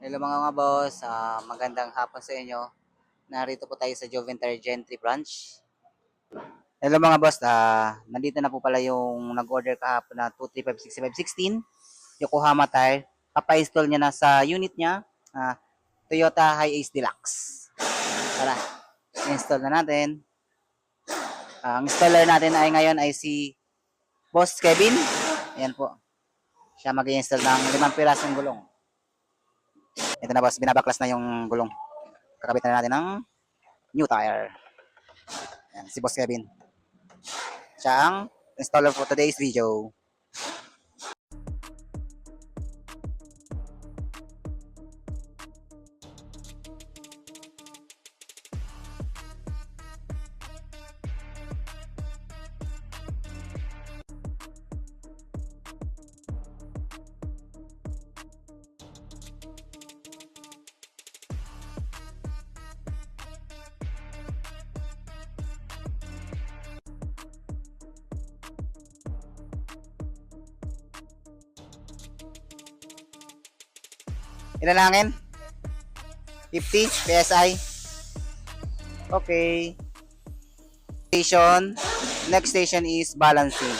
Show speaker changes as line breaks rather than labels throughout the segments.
Hello mga boss, magandang hapon sa inyo. Narito po tayo sa Joventry Gentry branch. Hello mga boss, nandito na po pala yung nag-order kahapon na 235-6516 Yokohama tire. Papa-install niya na sa unit niya, Toyota Hiace Deluxe. Tara, install na natin. Ang installer natin ay ngayon ay si Boss Kevin. Ayan po. Siya mag-install ng 5 pirasong gulong. Ito na boss, binabaklas na yung gulong. Kakabit na natin ng new tire. Ayan, si Boss Kevin. Siya ang installer for today's video. Ilan langin? 50 PSI. Okay. Next station is balancing.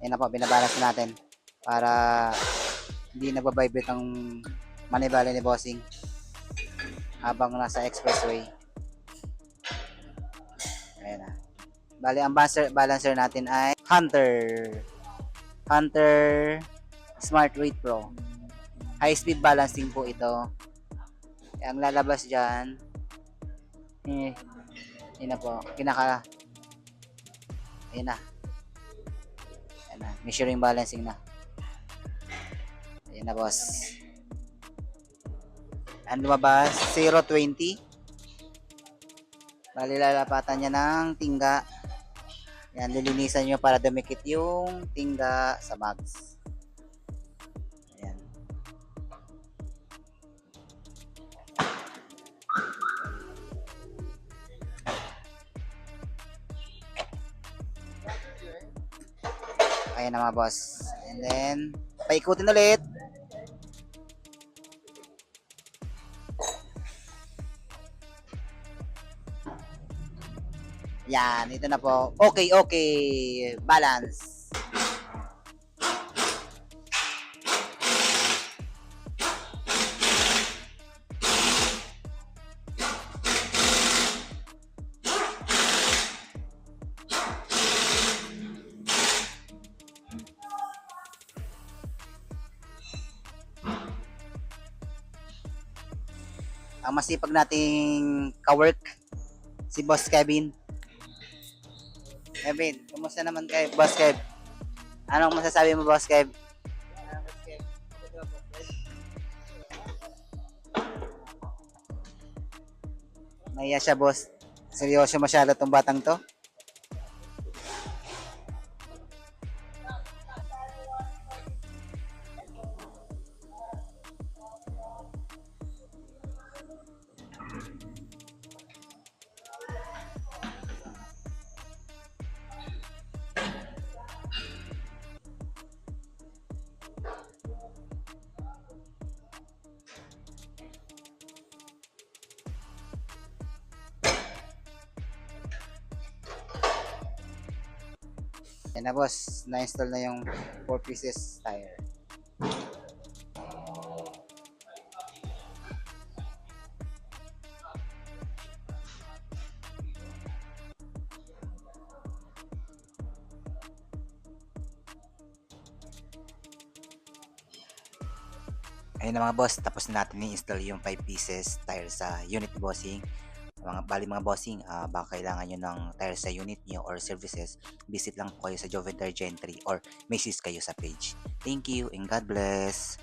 Ayan na po, binabalance natin para hindi nagbabibrate ang manibali ni Bossing habang nasa expressway. Ayan na. Bali, ang balancer natin ay Hunter Smart Weight Pro. High speed balancing po ito. Ang lalabas dyan, yun na po, ayun na. Ayan na, measuring balancing na. Ayun na boss. Ang lumabas, 0.20. Bali, lalapatan niya ng tingga. Yan, lilinisan nyo para dumikit yung tingga sa mags. Ayan. Ayan na mga boss. And then, paikutin ulit. Yan, ito na po. Okay. Balance. Ang masipag nating ka-work, si Boss Kevin. Kevin, kumusta naman kay Boss Kev? Anong masasabi mo, Boss Kev? Nahiya siya, boss. Seryoso masyado tong batang to. Yan na boss, na-install na yung 4 pieces tire. Ayun na mga boss, tapos na natin i-install yung 5 pieces tire sa unit ni Bossing. Mga bossing, baka kailangan nyo ng tire sa unit nyo or services, visit lang po kayo sa Joventry Gentry or message kayo sa page. Thank you and God bless!